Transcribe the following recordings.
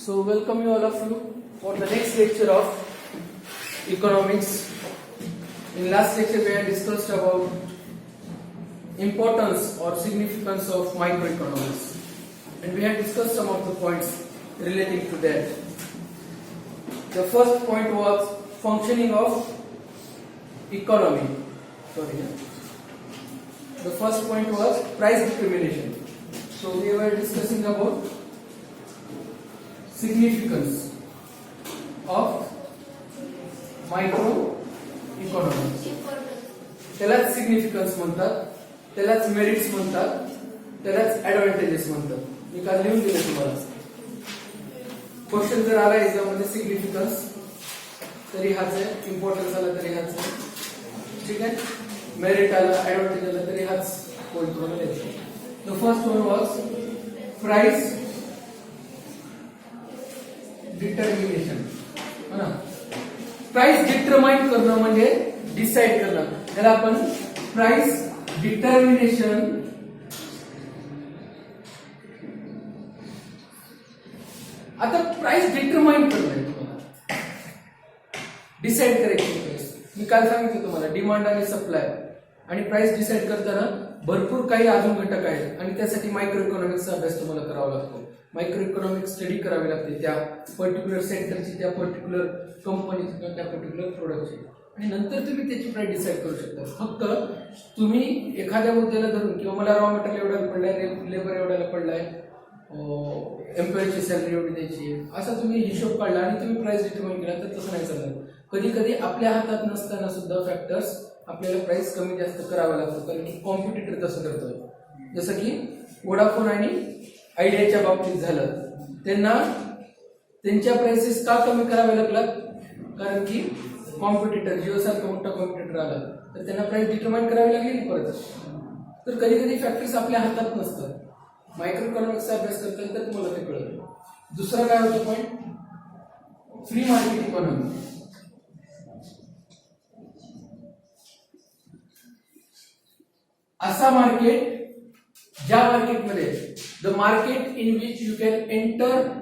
So welcome you all of you for the next lecture of economics. In last lecture we had discussed about importance or significance of microeconomics, and we had discussed some of the points relating to that. The first point was functioning of economy. The first point was price determination. So we were discussing about significance of microeconomics. त्यालाच significance म्हणतात, त्यालाच merits म्हणतात, त्यालाच advantages म्हणतात. मी काल लिहून दिले तुम्हाला. क्वेश्चन जर आला एक्झाम मध्ये सिग्निफिकन्स तरी हाच आहे, इम्पॉर्टन्स आला तरी हाच आहे, ठीक आहे. मेरिट आला, ऍडव्हान्टेज आला तरी हाच पॉइंट तुम्हाला द्यायचा. The first one was price determination. है ना, प्राइस डिटरमाइन करणं म्हणजे डिसाइड करणं, त्याला आपण प्राइस डिटर्मिनेशन आता प्राइस डिटरमाइन करणं तुम्हाला डिसाइड करायची. मी काल सांगितलं तुम्हाला डिमांड आणि सप्लाय आणि प्राइस डिसाइड करताना भरपूर काही अजून घटक आहेत आणि त्यासाठी मायक्रो इकॉनॉमिक्सचा अभ्यास तुम्हाला करावा लागतो. मायक्रो इकॉनॉमिक्स स्टडी करावी लागते त्या पर्टिक्युलर सेक्टरची, त्या पर्टिक्युलर कंपनीची किंवा त्या पर्टिक्युलर प्रोडक्टची, आणि नंतर तुम्ही त्याची प्राइस डिसाइड करू शकता. फक्त तुम्ही एखाद्या मुद्द्याला धरून किंवा मला रॉ मटेरियल एवढ्याला पडलाय, लेबर एवढ्याला पडलाय, एम्प्लॉयची सॅलरी एवढी द्यायची, असा तुम्ही हिशोब काढला आणि तुम्ही प्राइस डिटरमाइन केला तर तसं नाही चालणार. कधी कधी आपल्या हातात नसताना सुद्धा फॅक्टर्स आपल्याला प्राइस कमी जास्त करावं लागतं, कारण की कॉम्पिटिटर तसं करतोय. जसं की वोडाफोन आणि आयडियाच्या बाबतीत झालं, त्यांना त्यांच्या प्राइसेस का कमी कराव्या लागतात, कारण की कॉम्पिटिटर जिओ सारखा मोठा कॉम्पिटिटर आला तर त्यांना प्राइस डिटरमाइन करावी लागली परत. तर कधी कधी फॅक्टर्स आपल्या हातात नसतात. मायक्रो इकॉनॉमिक्सचा अभ्यास करताना तर तुम्हाला ते कळतं. दुसरा काय होतं पॉईंट, फ्री मार्केट इकॉनॉमी. असा मार्केट ज्या मार्केटमध्ये the market in which you can enter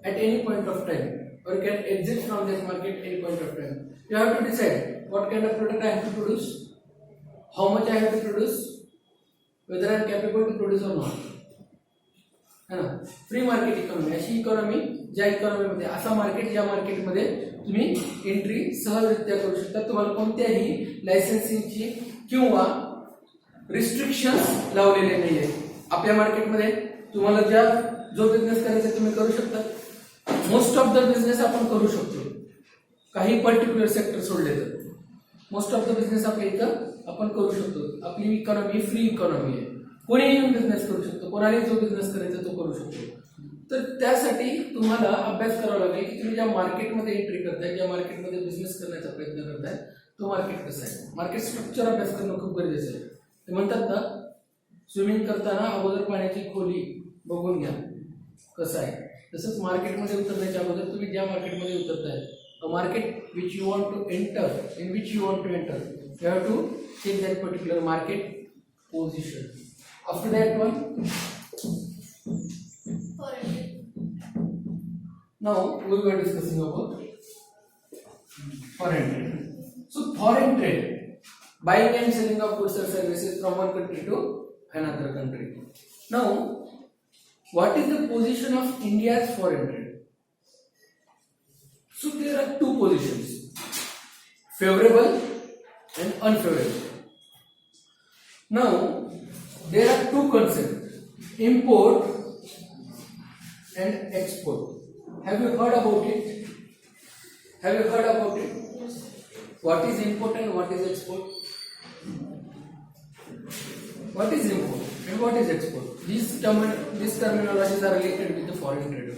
at any point of time or can exit from that market any point of time. You have to decide what kind of product I have to produce, how much I have to produce, whether I am capable to produce or not. है ना, free market economy अशी economy ज्या इकॉनॉमीमध्ये, असा market ज्या मार्केटमध्ये तुम्ही entry सहजरित्या करू शकता. तुम्हाला कोणत्याही लायसन्सिंगची किंवा रिस्ट्रिक्शन्स लावलेले नाहीये. आपल्या मार्केटमध्ये तुम्हाला जो बिझनेस करायचा तुम्ही करू शकता. मोस्ट ऑफ द बिझनेस आपण करू शकतो, काही पर्टिक्युलर सेक्टर सोडले तर मोस्ट ऑफ द बिझनेस आपल्या इथं आपण करू शकतो. आपली इकॉनॉमी फ्री इकॉनॉमी आहे, कोणीही येऊन बिझनेस करू शकतो, कोणालाही जो बिझनेस करायचा तो करू शकतो. तर त्यासाठी तुम्हाला अभ्यास करावा लागेल की तुम्ही ज्या मार्केटमध्ये एंट्री करताय, ज्या मार्केटमध्ये बिझनेस करण्याचा प्रयत्न करताय, तो मार्केट कसा आहे, मार्केट स्ट्रक्चर अभ्यास करणं खूप गरजेचं आहे. ते म्हणतात ना, स्विमिंग करताना अगोदर पाण्याची खोली बघून घ्या कसं आहे. तसंच मार्केटमध्ये उतरण्याच्या अगोदर तुम्ही ज्या मार्केटमध्ये उतरताय, a market which you want to enter, in which you want to enter, you have to check that particular market position. After that one, now we were discussing about foreign trade. So foreign trade, buying and selling of goods or services from one country to another country. Now, what is the position of India's foreign trade? So there are two positions, favorable and unfavorable. Now, there are two concepts, import and export. Have you heard about it? Have you heard about it? What is import and what is export? What is import and what is export? These terminologies are related with the foreign trade.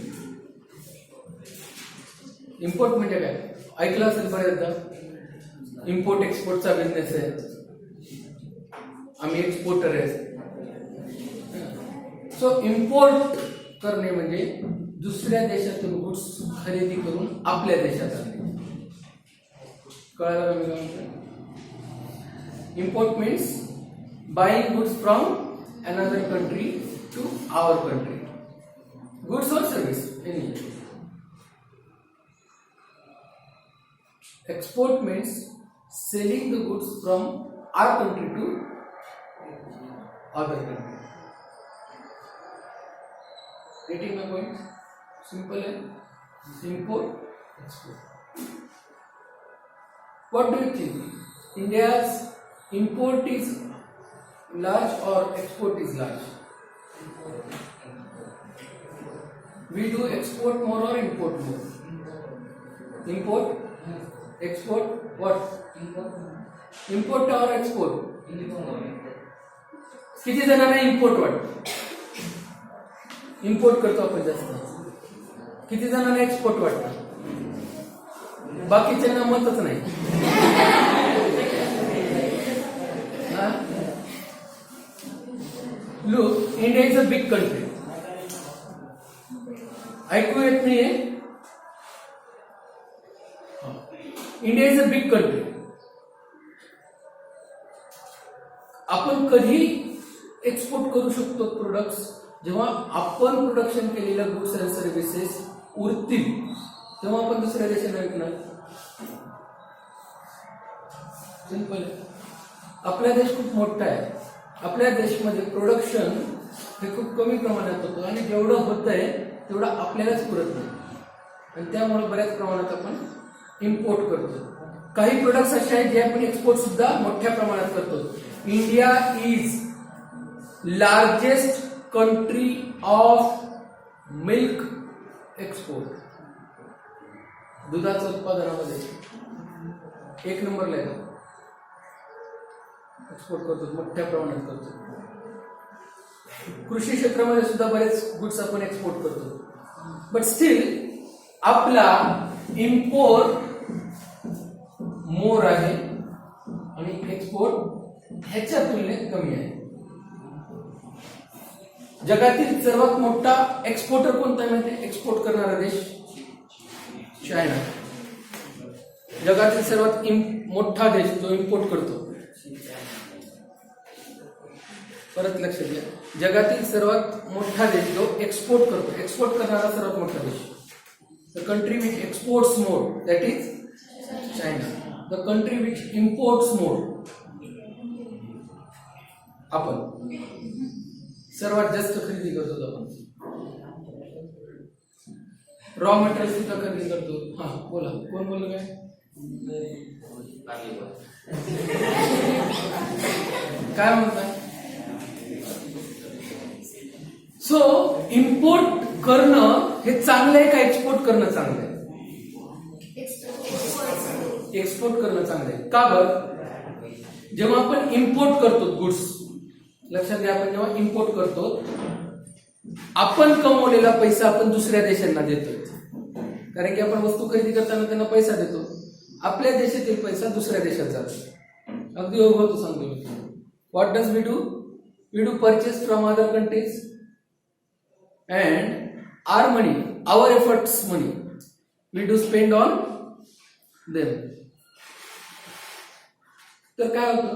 Import म्हणजे काय ऐकलं असेल बऱ्याचदा, import एक्सपोर्टचा business आहे, आम्ही exporter आहे. So import करणे म्हणजे दुसऱ्या देशातून गुड्स खरेदी करून आपल्या देशात आणणे. कळालं का मी काय म्हणतो? Import means buying goods from another country to our country. Goods or service, any. Export means selling the goods from our country to other country. Getting my point? Simple है. Import, export. What do you think? India's import is large or export is large? We do export more or import more? Import? Export? What? Import or export? किती जणांना import वाटतं? Import करतो आपण जास्त. किती जणांना export वाटतं? बाकीच्यांना मतच नाही. Look, India is a big country. ऐकू येत नाहीये? India is a big country. आपण कधी एक्सपोर्ट करू शकतो प्रोडक्ट्स जेव्हा आपण प्रोडक्शन केलेल्या गुड्स अँड सर्व्हिसेस उरतील तेव्हा आपण दुसऱ्या देशांना विकणार. सिंपल. आपला देश खूप मोठा आहे. आपल्या देशामध्ये प्रोडक्शन हे खूप कमी प्रमाणात होतं आणि जेवढं होत आहे तेवढं आपल्यालाच पुरत नाही आणि त्यामुळे बऱ्याच प्रमाणात आपण इम्पोर्ट करतो. काही प्रोडक्ट्स असे आहेत जे आपण एक्सपोर्ट सुद्धा मोठ्या प्रमाणात करतो. India is largest country of milk export. दुधाच्या उत्पादनामध्ये 1 नंबरला आहे. एक्सपोर्ट करतो, मोठ्या प्रमाणात करतो. कृषी क्षेत्रामध्ये सुद्धा बरेच गुड्स आपण एक्सपोर्ट करतो. बट स्टील आपला इम्पोर्ट मोर आहे आणि एक्सपोर्ट ह्याच्या तुलनेत कमी आहे. जगातील सर्वात मोठा एक्सपोर्टर कोणता माहिती? एक्सपोर्ट करणारा देश चायना. जगातील सर्वात मोठा देश जो इम्पोर्ट करतो. परत लक्षात घ्या, जगातील सर्वात मोठा देश जो एक्सपोर्ट करतो. एक्सपोर्ट करणारा सर्वात मोठा देश. The country which exports more that is China. The country which imports more आपण. सर्वात जास्त खरेदी करतो आपण. रॉ मटेरियल सुद्धा खरेदी करतो. हा बोला, कोण बोललं काय? काय म्हणताय? सो इम्पोर्ट करणं हे चांगलं आहे का एक्सपोर्ट करणं चांगलं आहे? एक्सपोर्ट करणं चांगलं आहे. का बरं? जेव्हा आपण इम्पोर्ट करतो गुड्स, लक्षात घ्या, आपण जेव्हा इम्पोर्ट करतो आपण कमवलेला पैसा आपण दुसऱ्या देशांना देतो. कारण की आपण वस्तू खरेदी करताना त्यांना पैसा देतो. आपल्या देशातील पैसा दुसऱ्या देशात जातो. अगदी योग्य सांगतो मी. What does we do? We do purchase from other countries and our money, our efforts money, we do spend on them. तर काय होतं?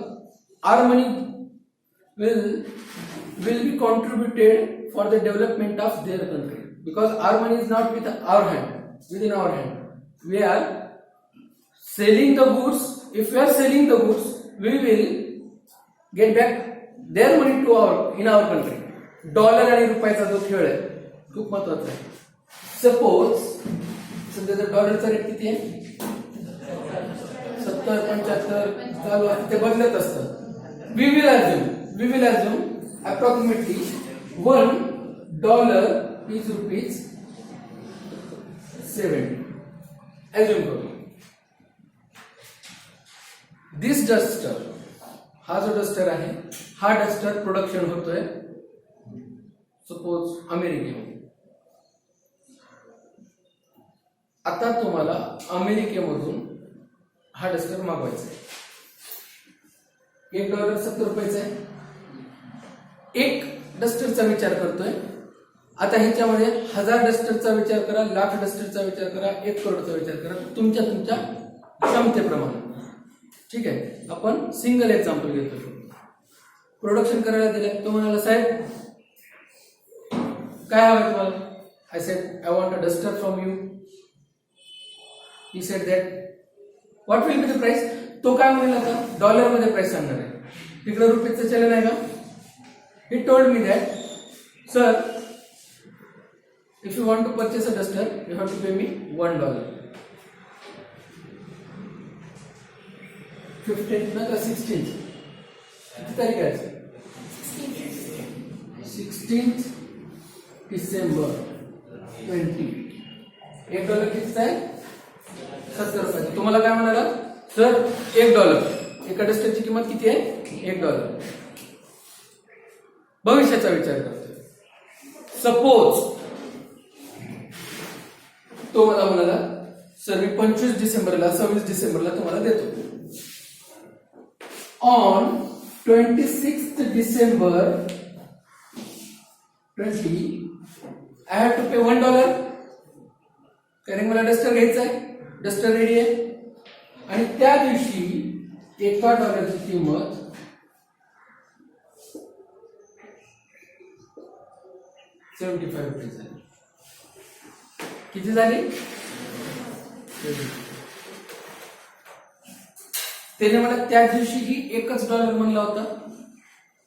Our money will be contributed for the development of their country because our money is not with our hand, within our hand. We are selling the goods. If we are selling the goods, we will get back their money to in our country. Dollar आणि रुपयाचा जो खेळ आहे खूप महत्वाचा आहे. Suppose सध्या डॉलरचा रेट किती आहे? 70, 75 चालू आहे. ते बदलत असतं. We will assume approximately $1 is rupees 70. Assume करू. दिस डस्टर, हा जो डस्टर आहे हा डस्टर प्रोडक्शन होतोय सपोज अमेरिकेमध्ये. आता तुम्हाला अमेरिकेमधून हा डस्टर मागवायचा आहे. $1 ₹70 आहे. एक डस्टरचा विचार करतोय. आता ह्याच्यामध्ये 1000 डस्टरचा विचार करा, लाख डस्टरचा विचार करा, 1 करोडचा विचार करा, तुमच्या क्षमतेप्रमाणे. ठीक आहे, आपण सिंगल एक्झाम्पल घेतो. प्रोडक्शन करायला दिलं. तो म्हणाला साहेब काय हवं तुम्हाला? I said I want a duster from you. He said that what will be the price? तो काय म्हणेल आता डॉलर मध्ये प्राइस सांगणार आहे. तिकडे रुपीजचं चलन आहे का? He told me that sir if you want to purchase a duster you have to pay me $1. 15th ना का 16th? किती तारीख आहे? 16th डिसेंबर 20. $1 कितीचा आहे? 70 रुपये. तुम्हाला काय म्हणाला सर $1 एका डस्टरची किंमत किती आहे? $1. भविष्याचा विचार करतोय. सपोज तो मला म्हणाला सर मी 25 डिसेंबरला 26 डिसेंबरला तुम्हाला देतो. On 26th December 20 I have to pay $1 कारण मला डस्टर घ्यायचा आहे. डस्टर रेडी आहे आणि त्या दिवशी एका डॉलरची किंमत $75 झाली. किती झाली? त्याने मला त्या दिवशीही $1 म्हणला होता.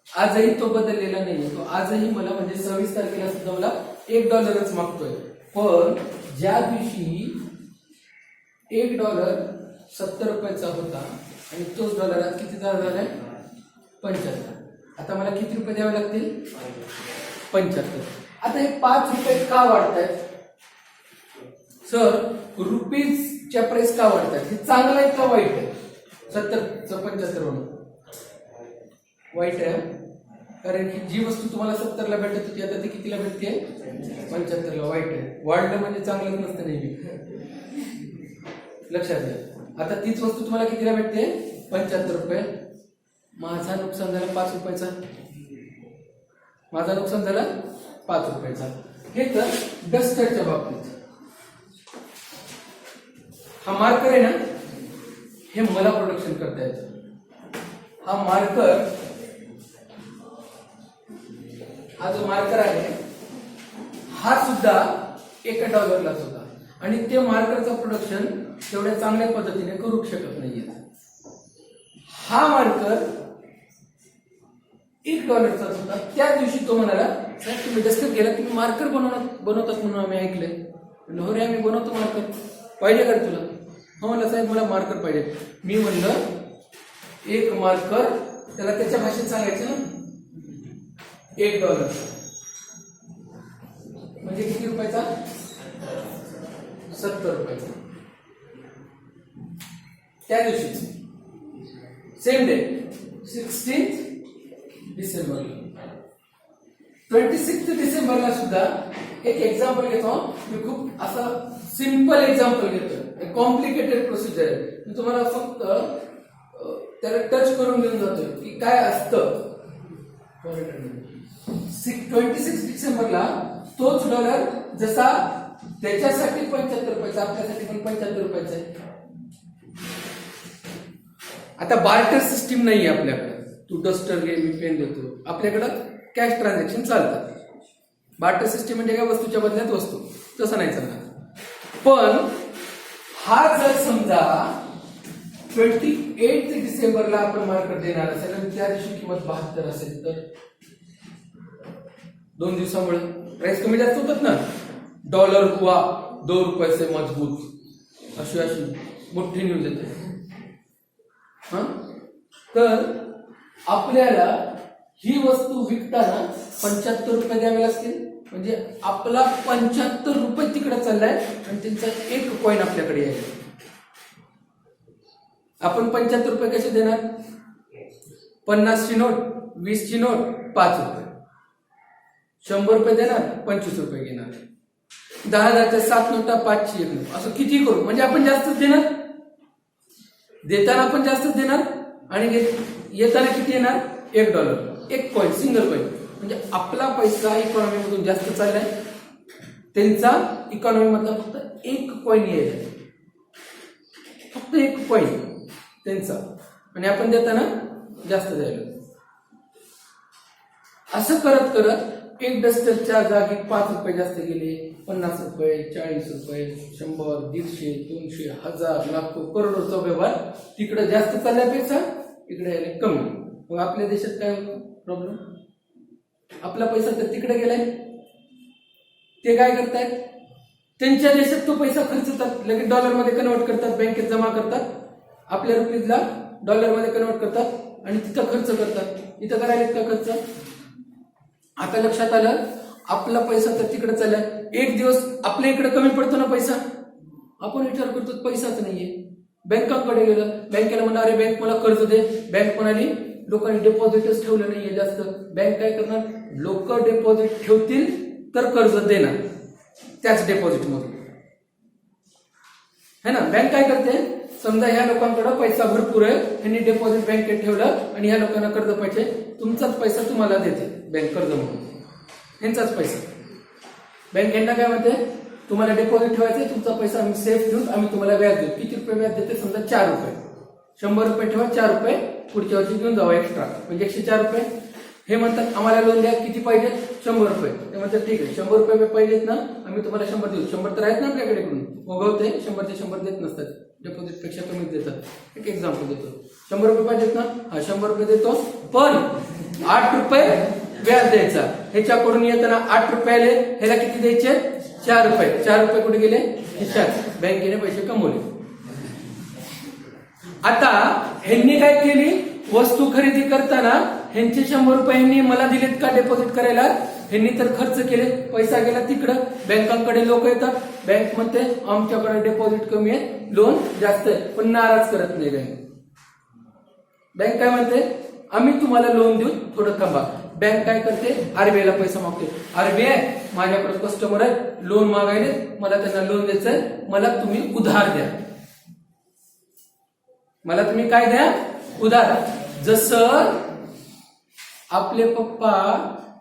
आजही तो बदललेला नाहीये. तो आजही मला म्हणजे 26 तारखेला सुद्धा मला $1 मागतोय. पण ज्या दिवशी $1 70 रुपयाचा होता आणि तोच डॉलर आज किती झालाय? 75. आता मला किती रुपये द्यावे लागतील? 75. आता हे 5 रुपये का वाढतायत? सर रुपीजच्या प्राइस का वाढतात? हे चांगलं आहे का वाईट आहे? 75 म्हणून वाईट आहे कारण की जी वस्तू तुम्हाला 70 ला भेटत होती आता ती कितीला भेटते? 75 ला. वाईट आहे. वाढलं म्हणजे चांगलंच नसतं नेहमी, लक्षात घ्या. आता तीच वस्तू तुम्हाला कितीला भेटते? 75 रुपये. माझा नुकसान झाला 5 रुपयाचा. माझा नुकसान झाला 5 रुपयाचा. हे तर डस्टरच्या बाबतीत. हा मार्कर आहे ना हे मला प्रोडक्शन करता येतं. हा मार्कर हा जो मार्कर आहे हा सुद्धा $1 होता आणि ते मार्करचं प्रोडक्शन तेवढ्या चांगल्या पद्धतीने करू शकत नाहीये. हा मार्कर $1 होता. त्या दिवशी तो म्हणाला साहेब तुम्ही डस्टर केला तुम्ही मार्कर बनवतात म्हणून आम्ही ऐकलंय. हो रे आम्ही बनवतो मार्कर. पाहिजे का तुला? हो म्हणलं साहेब मला मार्कर पाहिजे. मी म्हणलं एक मार्कर त्याला त्याच्या भाषेत सांगायचं ना $1 म्हणजे किती रुपयाचा? 70 रुपयाचा. त्या दिवशी सेम डे 16th डिसेंबरला 26th डिसेंबरला सुद्धा एक एक्झाम्पल घेतो. मी खूप असा सिंपल एक्झाम्पल घेतो. कॉम्प्लिकेटेड प्रोसिजर आहे. मी तुम्हाला फक्त त्याला टच करून घेऊन जातोय की काय असतं. 26 डिसेंबरला तोच डॉलर जसा त्याच्यासाठी 75 रुपयाचा आपल्यासाठी पण 75 रुपयाचा आहे. आता बार्टर सिस्टीम नाही आहे आपल्याकडे. तू डस्टर घे मी पेन देतो. आपल्याकडं कॅश ट्रान्झॅक्शन चालतात. बार्टर सिस्टीम म्हणजे काय? वस्तूच्या बदल्यात वस्तू. तसं नाही चालणार. पण हा जर समजा 28 डिसेंबरला आपण मार्कर देणार असेल आणि त्या दिवशी किंमत 72 असेल तर 2 दिवसामुळे प्राइस कमी जास्त होतात ना. डॉलर हुआ 2 रुपये से मजबूत अशी मोठी न्यूज येते. तर आपल्याला ही वस्तू विकताना 75 रुपये द्यावे लागतील. म्हणजे आपला 75 रुपये तिकडे चाललाय आणि त्यांचा 1 कॉइन आपल्याकडे आहे. आपण 75 रुपये कसे देणार? 50 ची नोट, 20 ची नोट, 5 रुपये. 100 रुपये देणार, 25 रुपये घेणार. 10,000च्या 7 नोटा, 5 ची 1 नोट. असं किती करू म्हणजे आपण जास्तच देणार. देताना आपण जास्तच देणार आणि येताना किती येणार? $1. 1 कॉइन, सिंगल कॉइन. म्हणजे आपला पैसा इकॉनॉमी मधून जास्त चाललाय. त्यांचा इकॉनॉमी मधला फक्त 1 कॉइन येईल. फक्त 1 कॉइन त्यांचा आणि आपण देताना जास्त द्यायला. असं करत करत एक डस्टरच्या जागी 5 रुपये जास्त गेले, 50 रुपये, 40 रुपये, 100, 150, 200, 1000, लाखो, करोडोचा व्यवहार तिकडे जास्त चालल्यापेक्षा इकडे यायला कमी. मग आपल्या देशात काय प्रॉब्लेम? आपला पैसा तर तिकडे गेलाय. ते काय करतायत? त्यांच्या देशात तो पैसा खर्चतात, लगेच डॉलरमध्ये कन्वर्ट करतात, बँकेत जमा करतात, आपल्या रुपीजला डॉलरमध्ये कन्वर्ट करतात आणि तिथं खर्च करतात. इथं करायला का खर्च? आता लक्षात आलं, आपला पैसा तर तिकडे चाललाय. एक दिवस आपल्या इकडे कमी पडतो ना पैसा, आपण विचार करतो पैसाच नाहीये. बँकांकडे गेलं, बँकेला म्हणा अरे बँक मला कर्ज दे. बँक म्हणाली लोकांनी डिपॉझिटच ठेवलं नाहीये जास्त. बँक काय करणार? लोक डिपॉझिट ठेवतील तर कर्ज देणार त्याच डिपॉझिट मधून, है ना. बँक काय करते? समजा ह्या लोकांकडे पैसा भरपूर आहे, त्यांनी डिपॉझिट बँकेत ठेवलं आणि ह्या लोकांना कर्ज पाहिजे, तुमचाच पैसा तुम्हाला देते बँक कर्ज म्हणून, ह्यांचाच पैसा. बँक यांना काय म्हणते? तुम्हाला डिपॉझिट ठेवायचं, तुमचा पैसा आम्ही सेफ ठेवून आम्ही तुम्हाला व्याज देऊ. किती रुपये व्याज देते? समजा 4 रुपये. 100 रुपये ठेवा, 4 रुपये पुढच्या वर्षी घेऊन जावा एक्स्ट्रा, म्हणजे 104 रुपये. हे म्हणतात आम्हाला लोन द्या, किती पाहिजे? 100 रुपये. ते म्हणतात ठीक आहे, 100 रुपये पाहिजेत ना, आम्ही तुम्हाला 100 देऊ. 100 तर आहेत ना आपल्याकडे, कडून उगवते 100चे 100 देत नसतात, डिपॉझिट पेक्षा कमीच देतात. एक एक्झाम्पल देतो, 100 रुपये पाहिजेत ना, हा 100 रुपये देतो, पण 8 रुपये व्याज द्यायचा. ह्याच्याकडून येताना 8 रुपये आले, ह्याला किती द्यायचे? 4 रुपये. 4 रुपये कुठे गेले? खिशात. बँकेने पैसे कमवले. आता ह्यांनी काय केली? वस्तू खरेदी करताना ह्यांचे 100 रुपये ह्यांनी मला दिलेत का डिपॉझिट करायला? ह्यांनी तर खर्च केले, पैसा गेला तिकडं. बँकांकडे लोक येतात, बँक म्हणते आमच्याकडे डिपॉझिट कमी आहे, लोन जास्त आहे, पण नाराज करत नाही बँक. बँक काय म्हणते? आम्ही तुम्हाला लोन देऊ, थोडं थांबा. बँक काय करते? आरबीआयला पैसा मागते. आरबीआय माझ्याकडे कस्टमर आहे, लोन मागायले, मला त्यांना लोन द्यायचंय, मला तुम्ही उधार द्या. मला तुम्ही काय द्या? उधार. जसं आपले पप्पा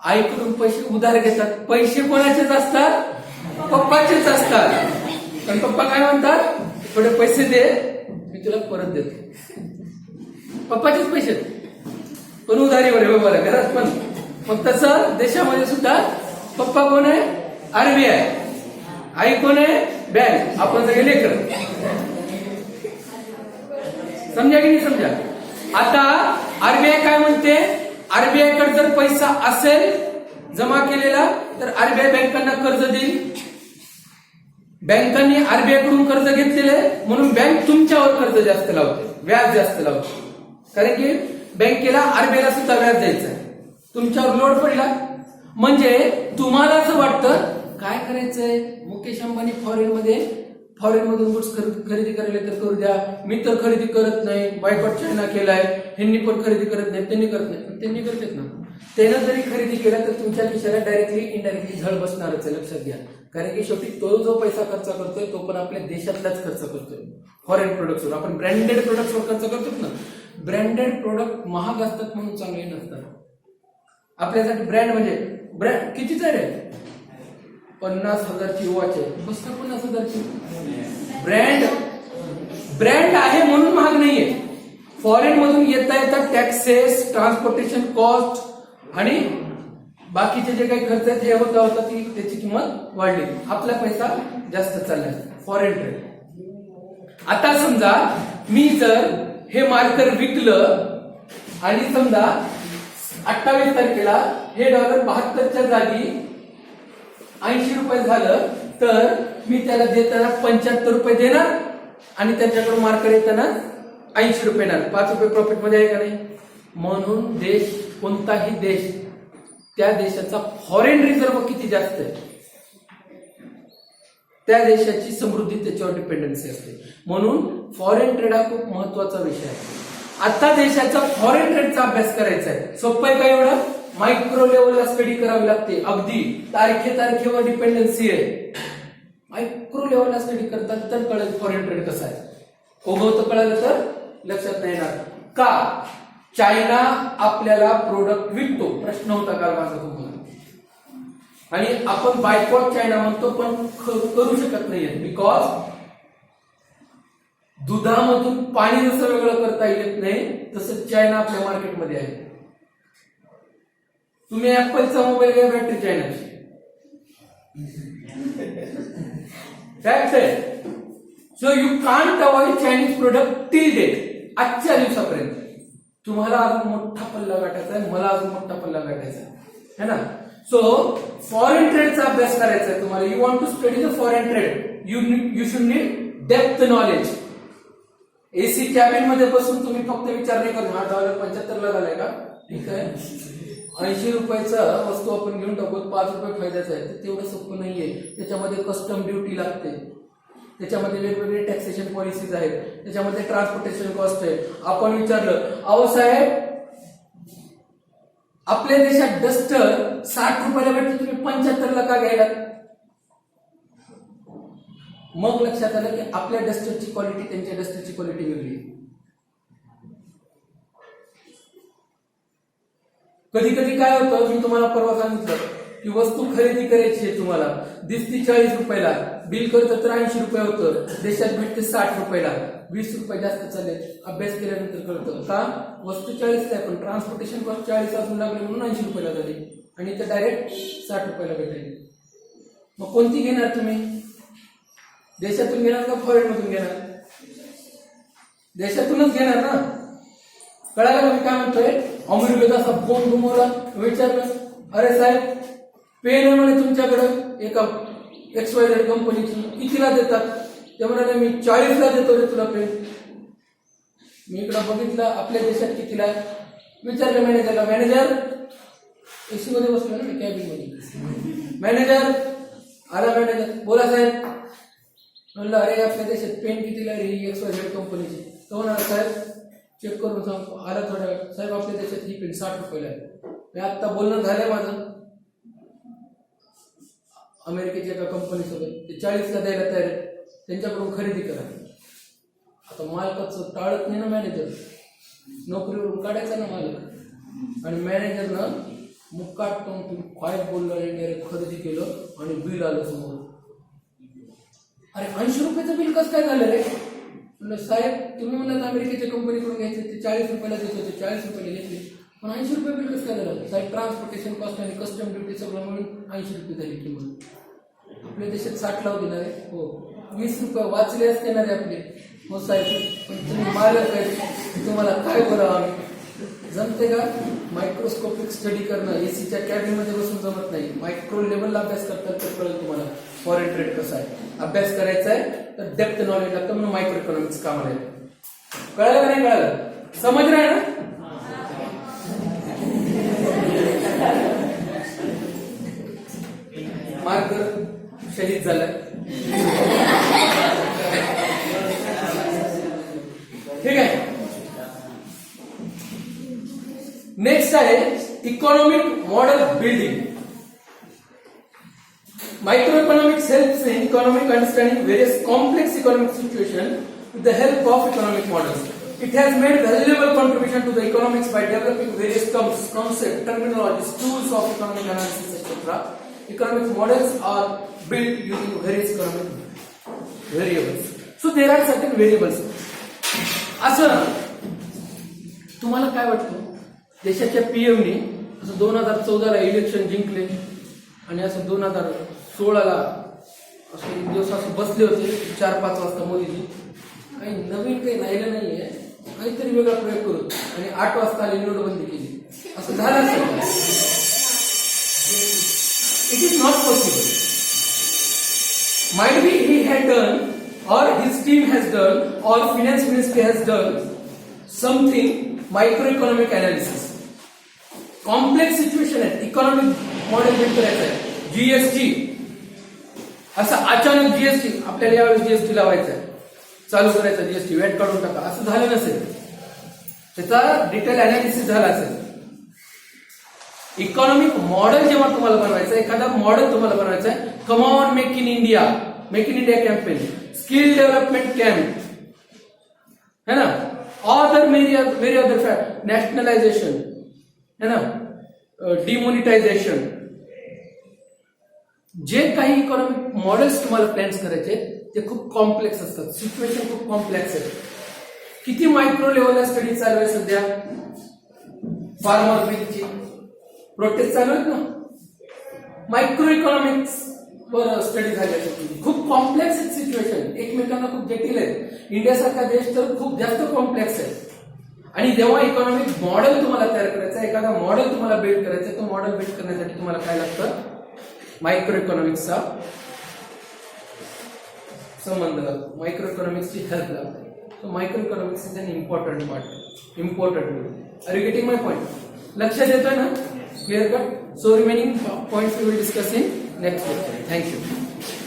आईकडून पैसे उधार घेतात, पैसे कोणाचेच असतात? पप्पाचेच असतात. पण पप्पा काय म्हणतात? थोडे पैसे दे, मी तुला परत देतो. पप्पाचेच पैसे, पण उधारीवर आहे बरोबर, घरात पण. मग तसं देशामध्ये सुद्धा पप्पा कोण आहे? आरबीआय. आई कोण आहे? बँक. आपण सगळे लेकर. समजा की नाही समजा? आता आरबीआय काय म्हणते? आरबीआय कडे जर पैसा असेल जमा केलेला तर आरबीआय बँकांना कर्ज देईल. बँकांनी आरबीआय कडून कर्ज घेतलेले म्हणून बँक तुमच्यावर कर्ज जास्त लावते, व्याज जास्त लावते. कारण की बँकेला आरबीआयला सुद्धा व्याज द्यायचं आहे. तुमच्यावर लोड पडला म्हणजे तुम्हाला असं वाटतं काय करायचंय? मुकेश अंबानी फॉरेन मधून गुड्स खरेदी करायला तर करू द्या, मी तर खरेदी करत नाही, बायकॉट चायना केलाय, ह्यांनी पण खरेदी करत नाही, त्यांनी करत नाही, त्यांनी करतात ना. त्यानं जरी खरेदी केला तर तुमच्या खिशाला डायरेक्टली इनडायरेक्टली झळ बसणारच आहे, लक्षात घ्या. कारण की शेवटी तो जो पैसा खर्च करतोय तो पण आपल्या देशातलाच खर्च करतोय. फॉरेन प्रोडक्ट्सवर आपण ब्रँडेड प्रोडक्ट्सवर खर्च करतो ना. ब्रँडेड प्रोडक्ट महाग असतात म्हणून चांगले नसतात. आपल्यासाठी ब्रँड म्हणजे ब्रँड कितीच आहे? 50,000ची वॉच आहे, फक्त 50,000ची. ब्रँड आहे म्हणून महाग नाहीये. फॉरेन मधून येता येता टॅक्सेस, ट्रान्सपोर्टेशन कॉस्ट आणि बाकीचे जे काही खर्च आहेत हे होता होता ती त्याची किंमत वाढली. आपला पैसा जास्त चाललाय, फॉरेन ट्रेड. आता समजा मी जर हे मार्कर विकलं आणि समजा 28 तारखेला हे डॉलर 72च्या जागी 80 रुपये झालं तर मी त्याला देताना 75 रुपये देणार आणि त्याच्याकडून मार्कर येताना 80 रुपये येणार. 5 रुपये प्रॉफिट मध्ये आहे का नाही? म्हणून देश, कोणताही देश, त्या देशाचा फॉरेन रिझर्व्ह किती जास्त आहे त्या देशाची समृद्धी त्याच्यावर डिपेंडन्सी असते. म्हणून फॉरेन ट्रेड हा खूप महत्वाचा विषय आहे. आता देशाचा फॉरेन ट्रेडचा अभ्यास करायचा आहे. सोपं आहे का एवढं? मायक्रो लेवलला स्टडी करावी लागते. अगदी तारखेवर डिपेंडन्सी आहे. मायक्रो लेवलला स्टडी करतात तर कळेल फॉरेन ट्रेड कसं आहे. उगवतं कळालं तर लक्षात नाही येणार. का? चायना आपल्याला प्रोडक्ट विकतो, प्रश्न होता काल माझा तुम्हाला, आणि आपण बायकॉट चायना म्हणतो पण करू शकत नाहीये. बिकॉज दुधामधून पाणी जसं वेगळं करता येत नाही तसं चायना आपल्या मार्केटमध्ये आहे. तुम्ही ऍपलचा मोबाईल घ्या, बॅटरी चायनाची. फॅक्ट आहे. So you can't avoid Chinese product till date. आजच्या दिवसापर्यंत तुम्हाला अजून मोठा पल्ला गाठायचा आहे, मला अजून मोठा पल्ला गाठायचा आहे ना. सो फॉरेन ट्रेडचा अभ्यास करायचा आहे तुम्हाला. You want to study the foreign trade, you should need depth knowledge. AC cabin मध्ये बसून तुम्ही फक्त विचार नाही करू, हा $75 झालाय का, ठीक आहे, 80 रुपयाचा वस्तू आपण घेऊन टाकू, 5 रुपये फायद्याचा आहे. तेवढं सोपं नाहीये. त्याच्यामध्ये कस्टम ड्युटी लागते, त्याच्यामध्ये वेगवेगळे टॅक्सेशन पॉलिसीज आहेत, त्याच्यामध्ये ट्रान्सपोर्टेशन कॉस्ट आहे. आपण विचारलं, अहो साहेब आपल्या देशात डस्टर 60 रुपयाला भेटते, तुम्ही 75 का घ्यायला? मग लक्षात आलं की आपल्या डस्टरची क्वालिटी त्यांच्या डस्टरची क्वालिटी वेगळी. कधी कधी काय होतं, मी तुम्हाला परवा सांगितलं की वस्तू खरेदी करायची आहे, तुम्हाला दिसती 40 रुपयाला, बिल करतं तर 80 रुपये होतं, देशात भेटते 60 रुपयाला, 20 रुपये जास्त चालेल. अभ्यास केल्यानंतर कळतं का वस्तू 40 आहे, पण ट्रान्सपोर्टेशन कॉस्ट 40 अजून लागले म्हणून 80 रुपयाला झाली, आणि ते डायरेक्ट 60 रुपयाला भेटेल. मग कोणती घेणार तुम्ही? देशातून घेणार का फॉरेन मधून घेणार? देशातूनच घेणार ना. कळालं का मी काय म्हणतोय? अमेरिकेत असा फोन घुमवला, विचारलं, अरे साहेब पेन आहे म्हणे तुमच्याकडं एका XYZ कंपनीची, कितीला देतात? ते म्हणाले मी 40ला देतो रे तुला पेन. मी इकडं बघितलं आपल्या देशात कितीला आहे, विचारलं मॅनेजरला, मॅनेजर एसी मध्ये बसलो ना कॅबिन मध्ये, मॅनेजर आला, मॅनेजर बोला साहेब. म्हणलं अरे आपल्या देशात पेन कितीला रे XYZ कंपनीची? तो म्हणाला साहेब चेक करून सांगतो. आला थोड्या वेळ, साहेब आपल्या देशात ही पेन 60 रुपयाला आहे. मी आता बोलणं झालंय माझं अमेरिकेच्या एका कंपनीसोबत, ते 40ला द्यायला तयार आहे, त्यांच्याकडून खरेदी करा. आता मालकाचं टाळत नाही ना, मॅनेजर नोकरीवरून काढायचा ना मालक, आणि मॅनेजरनं मुक्काट तुम्ही काय बोलला, खरेदी केलं आणि बिल आलं समोर. अरे 80 रुपयाचं बिल कसं काय झालं रे? म्हणलं साहेब तुम्ही म्हणत अमेरिकेच्या कंपनीकडून घ्यायचे, ते 40 रुपयाला देत होते, 40 रुपयाला घेतले, पण 80 रुपये बिल कसं काय झालं? साहेब ट्रान्सपोर्टेशन कॉस्ट आणि कस्टम ड्युटी सगळं म्हणून 80 रुपये झाली किंमत. आपल्या देशात 60 लावू देणार आहे, हो 20 रुपये वाचले असते ना रे आपले. हो साहेब पण तुम्ही मालक आहे, तुम्हाला काय बोलावं आम्ही? जमते का? मायक्रोस्कोपिक स्टडी करणं एसीच्या कॅबिन मध्ये बसून जमत नाही. मायक्रो लेवलला अभ्यास करतात तर कळेल तुम्हाला फॉरेन ट्रेड कसा आहे. अभ्यास करायचा आहे तर डेप्थ नॉलेज लागतं, म्हणून मायक्रो इकॉनॉमिक्स कामाला येतं. कळालं का नाही कळालं? समज आहे ना? मार्ग शहीद झालाय, ठीक आहे. नेक्स्ट आहे economic model building. Microeconomics helps in economic understanding various complex economic situations with the help of economic models. It has made valuable contribution to the economics by developing various terms, concepts, terminologies, tools of economic analysis, etc. Economic models are built using various economic variables. So there are certain variables. असं तुम्हाला काय वाटतं? देशाच्या पीएमने असं 2014ला election जिंकले आणि असं 2016ला असं एक दिवस असं बसले होते 4-5 वाजता मोदीजी, काही नवीन काही राहिलं नाहीये, काहीतरी वेगळा प्रयोग करू, आणि 8 वाजता आली नोटबंदी केली. असं झालं असेल? It is not possible. Might be he had done or his team has done or finance ministry has done something microeconomic analysis. Complex situation आहे, इकॉनॉमिक मॉडेल बिल्ड करायचं आहे. जीएसटी असं अचानक जीएसटी आपल्याला यावेळी जीएसटी लावायचा आहे, चालू करायचा जीएसटी, वॅट काढून टाका, असं झालं नसेल. त्याचा डिटेल अनालिसिस झाला असेल. इकॉनॉमिक मॉडेल जेव्हा तुम्हाला बनवायचं, एखादा मॉडेल तुम्हाला बनवायचं आहे, come on make in India campaign, skill development camp है ना, other very other fact, nationalisation है ना, डिमोनिटायझेशन, जे काही इकॉनॉमिक मॉडेल्स तुम्हाला प्लॅन्स करायचे ते खूप कॉम्प्लेक्स असतात. सिच्युएशन खूप कॉम्प्लेक्स आहे. किती मायक्रो लेवलला स्टडी चालू आहे सध्या? फार्मर बिलची, प्रोटेस्ट चालू आहेत ना. मायक्रो इकॉनॉमिक्स वर स्टडी झाली. खूप कॉम्प्लेक्स आहेत सिच्युएशन, एकमेकांना खूप जटिल आहेत. इंडियासारखा देश तर खूप जास्त कॉम्प्लेक्स आहे. आणि जेव्हा इकॉनॉमिक मॉडेल तुम्हाला तयार करायचा, एखादा मॉडेल तुम्हाला बिल्ड करायचा, तो मॉडेल बिल्ड करण्यासाठी तुम्हाला काय लागतं, मायक्रो इकॉनॉमिक्सचा संबंध लागतो, मायक्रो इकॉनॉमिक्सची हेल्प लागते. So microeconomics is an important part, important. Are you getting my point? लक्षात येतोय ना? Clear cut? So remaining points we will discuss in next lecture. Thank you.